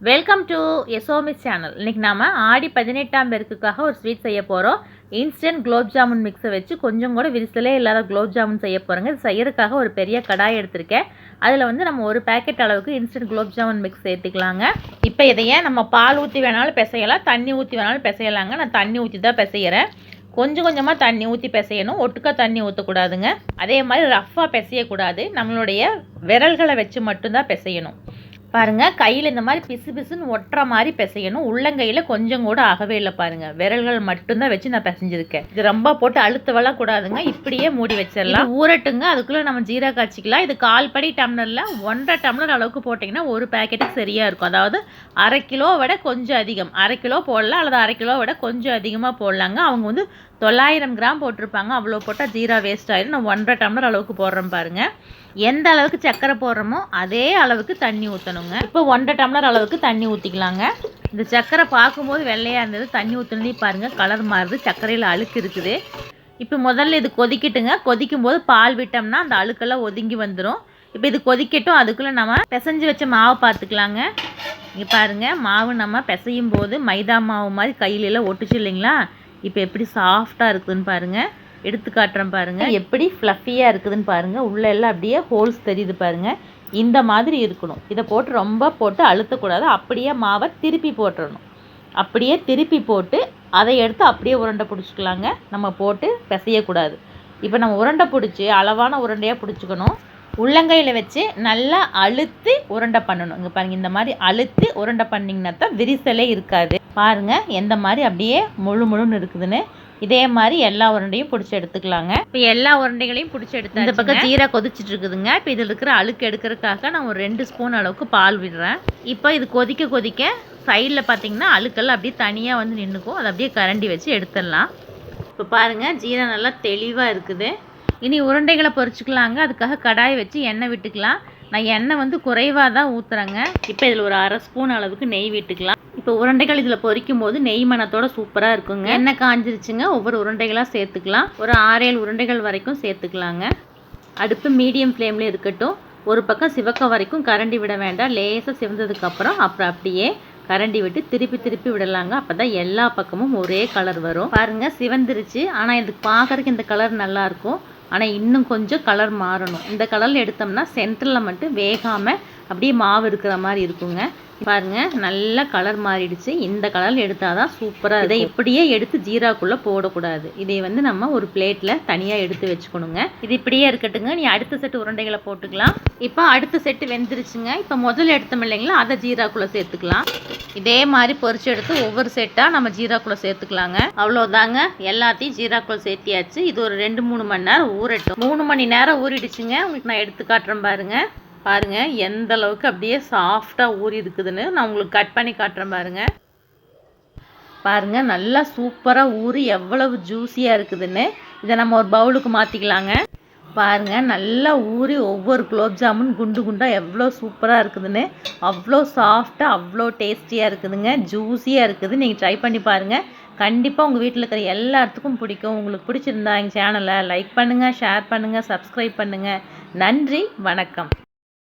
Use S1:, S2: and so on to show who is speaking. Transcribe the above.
S1: Welcome to யசோமிஸ் channel. இன்றைக்கி நாம் ஆடி 18ஆம் பெருக்குக்காக ஒரு ஸ்வீட் செய்ய போகிறோம். இன்ஸ்டன்ட் குலோப் ஜாமுன் மிக்ஸை வச்சு கொஞ்சம் கூட விரிசலே இல்லாத குலோப் ஜாமுன் செய்ய போகிறோங்க. இது செய்யறதுக்காக ஒரு பெரிய கடாய் எடுத்திருக்கேன். அதில் வந்து நம்ம ஒரு பேக்கெட் அளவுக்கு இன்ஸ்டன்ட் குலோப் ஜாமுன் மிக்ஸ் சேர்த்துக்கலாங்க. இப்போ இதையே நம்ம பால் ஊற்றி வேணாலும் பிசையலாம், தண்ணி ஊற்றி வேணாலும் பிசையலாங்க. நான் தண்ணி ஊற்றி தான் பிசைகிறேன். கொஞ்சம் கொஞ்சமாக தண்ணி ஊற்றி பிசையணும், ஒட்டுக்கா தண்ணி ஊற்றக்கூடாதுங்க. அதே மாதிரி ரஃப்பாக பிசையக்கூடாது, நம்மளுடைய விரல்களை வச்சு மட்டும்தான் பிசையணும். பாருங்கள், கையில் இந்த மாதிரி பிசு பிசுன்னு ஒட்டுற மாதிரி பிசையணும். உள்ளங்கையில் கொஞ்சம் கூட ஆகவே இல்லை பாருங்கள், விரல்கள் மட்டும்தான் வச்சு நான் பிசைஞ்சிருக்கேன். இது ரொம்ப போட்டு அழுத்தவெல்லாம் கூடாதுங்க, இப்படியே மூடி வச்சிடலாம். ஊறட்டுங்க, அதுக்குள்ளே நம்ம ஜீரா காய்ச்சிக்கலாம். இது 1/4 படி டம்ளரில் 1.5 டம்ளர் அளவுக்கு போட்டிங்கன்னா ஒரு பேக்கெட்டுக்கு சரியாக இருக்கும். அதாவது 1/2 கிலோ விட கொஞ்சம் அதிகம், 1/2 கிலோ போடலாம், அல்லது 1/2 கிலோ விட கொஞ்சம் அதிகமாக போடலாங்க. அவங்க வந்து 900 கிராம் போட்டிருப்பாங்க. அவ்வளோ போட்டால் ஜீரா வேஸ்ட் ஆகிடும். நான் 1.5 டம்ளர் அளவுக்கு போடுறேன் பாருங்கள். எந்த அளவுக்கு சர்க்கரை போடுறோமோ அதே அளவுக்கு தண்ணி ஊற்றணுங்க. இப்போ 1.5 டம்ளர் அளவுக்கு தண்ணி ஊற்றிக்கலாங்க. இந்த சர்க்கரை பார்க்கும்போது வெள்ளையாக இருந்தது, தண்ணி ஊற்றினதே பாருங்கள் கலர் மாறுது, சர்க்கரையில் அழுக்கு இருக்குது. இப்போ முதல்ல இது கொதிக்கட்டுங்க. கொதிக்கும் போது பால் விட்டோம்னா அந்த அழுக்கெல்லாம் ஒதுங்கி வந்துடும். இப்போ இது கொதிக்கட்டும், அதுக்குள்ளே நம்ம பிசைஞ்சு வச்ச மாவை பார்த்துக்கலாங்க. இங்கே பாருங்கள், மாவு நம்ம பிசையும் போது மைதா மாவு மாதிரி கையிலெல்லாம் ஒட்டுச்சு இல்லைங்களா? இப்போ எப்படி சாஃப்டாக இருக்குதுன்னு பாருங்கள், எடுத்து காட்டுறேன் பாருங்கள். எப்படி ஃப்ளஃபியாக இருக்குதுன்னு பாருங்கள், உள்ளே எல்லாம் அப்படியே ஹோல்ஸ் தெரியுது பாருங்கள். இந்த மாதிரி இருக்கணும். இதை போட்டு ரொம்ப போட்டு அழுத்தக்கூடாது, அப்படியே மாவை திருப்பி போட்டுடணும். அப்படியே திருப்பி போட்டு அதை எடுத்து அப்படியே உருண்டை பிடிச்சிக்கலாங்க. நம்ம போட்டு பிசையக்கூடாது. இப்போ நம்ம உருண்டை பிடிச்சி அளவான உருண்டையாக பிடிச்சிக்கணும். உள்ளங்கையில் வச்சு நல்லா அழுத்தி உருண்டை பண்ணணும். இங்கே பாருங்கள், இந்த மாதிரி அழுத்தி உருண்டை பண்ணிங்கன்னா தான் விரிசலே இருக்காது. பாருங்கள் எந்த மாதிரி அப்படியே முழுன்னு இருக்குதுன்னு. இதே மாதிரி எல்லா உருண்டையும் பிடிச்சி எடுத்துக்கலாங்க. இப்போ எல்லா உருண்டைகளையும் பிடிச்சி எடுத்து இந்த பக்கம் ஜீரா கொதிச்சுட்டு இருக்குதுங்க. இப்போ இதில் இருக்கிற அழுக்கு எடுக்கிறதுக்காக நான் ஒரு 2 ஸ்பூன் அளவுக்கு பால் விடுறேன். இப்போ இது கொதிக்க கொதிக்க சைடில் பார்த்தீங்கன்னா அழுக்கெல்லாம் அப்படியே தனியாக வந்து நின்றுக்கும். அதை அப்படியே கரண்டி வச்சு எடுத்துடலாம். இப்போ பாருங்கள், ஜீரா நல்லா தெளிவாக இருக்குது. இனி உருண்டைகளை பொரிச்சுக்கலாங்க. அதுக்காக கடாயை வச்சு எண்ணெய் விட்டுக்கலாம். நான் எண்ணெய் வந்து குறைவாக தான் ஊற்றுறேங்க. இப்போ இதில் ஒரு 1/2 ஸ்பூன் அளவுக்கு நெய் விட்டுக்கலாம். இப்போ உருண்டைகள் இதில் பொரிக்கும் போது நெய் மணத்தோட சூப்பராக இருக்குங்க. எண்ணெய் காஞ்சிருச்சுங்க, ஒவ்வொரு உருண்டைகளாக சேர்த்துக்கலாம். ஒரு 6-7 உருண்டைகள் வரைக்கும் சேர்த்துக்கலாங்க. அடுப்பு மீடியம் ஃப்ளேமில் இருக்கட்டும். ஒரு பக்கம் சிவக்க வரைக்கும் கரண்டி விட வேண்டாம். லேசாக சிவந்ததுக்கப்புறம் அப்புறம் அப்படியே கரண்டி விட்டு திருப்பி விடலாங்க. அப்போ தான் எல்லா பக்கமும் ஒரே கலர் வரும். பாருங்கள், சிவந்துருச்சு. ஆனால் இது பார்க்குறதுக்கு இந்த கலர் நல்லாயிருக்கும். ஆனால் இன்னும் கொஞ்சம் கலர் மாறணும். இந்த கலரில் எடுத்தோம்னா சென்டரில் மட்டும் வேகாமல் அப்படியே மாவு இருக்கிற மாதிரி இருக்குங்க. பாருங்கள், நல்ல கலர் மாறிடுச்சு. இந்த கலரில் எடுத்தால் தான் சூப்பராக. இதை இப்படியே எடுத்து ஜீராக்குள்ளே போடக்கூடாது. இதை வந்து நம்ம ஒரு பிளேட்டில் தனியாக எடுத்து வச்சுக்கணுங்க. இது இப்படியே இருக்கட்டுங்க. நீ அடுத்த செட்டு உருண்டைகளை போட்டுக்கலாம். இப்போ அடுத்த செட்டு வெந்துருச்சுங்க. இப்போ முதல்ல எடுத்தோம் இல்லைங்களா, அதை ஜீராக்குள்ளே சேர்த்துக்கலாம். இதே மாதிரி பொரிச்சு எடுத்து ஒவ்வொரு செட்டாக நம்ம ஜீராக்குள்ளே சேர்த்துக்கலாங்க. அவ்வளோதாங்க, எல்லாத்தையும் ஜீராக்குள்ளே சேர்த்தியாச்சு. இது ஒரு 2-3 மணி நேரம் ஊறட்டும். 3 மணி நேரம் ஊறிடுச்சுங்க. உங்களுக்கு நான் எடுத்து காட்டுறேன் பாருங்கள். பாருங்கள் எந்த அளவுக்கு அப்படியே சாஃப்டாக ஊறி இருக்குதுன்னு நான் உங்களுக்கு கட் பண்ணி காட்டுறேன் பாருங்கள். பாருங்கள், நல்லா சூப்பராக ஊறி எவ்வளவு ஜூஸியாக இருக்குதுன்னு. இதை நம்ம ஒரு பவுலுக்கு மாற்றிக்கலாங்க. பாருங்கள், நல்லா ஊறி ஒவ்வொரு குலோப் ஜாமுன் குண்டு குண்டாக எவ்வளோ சூப்பராக இருக்குதுன்னு. அவ்வளோ சாஃப்டாக அவ்வளோ டேஸ்டியாக இருக்குதுங்க, ஜூஸியாக இருக்குது. நீங்கள் ட்ரை பண்ணி பாருங்கள். கண்டிப்பாக உங்கள் வீட்டில் இருக்கிற எல்லாத்துக்கும் பிடிக்கும். உங்களுக்கு பிடிச்சிருந்தா எங்கள் சேனலை லைக் பண்ணுங்கள், ஷேர் பண்ணுங்கள், சப்ஸ்கிரைப் பண்ணுங்கள். நன்றி, வணக்கம்.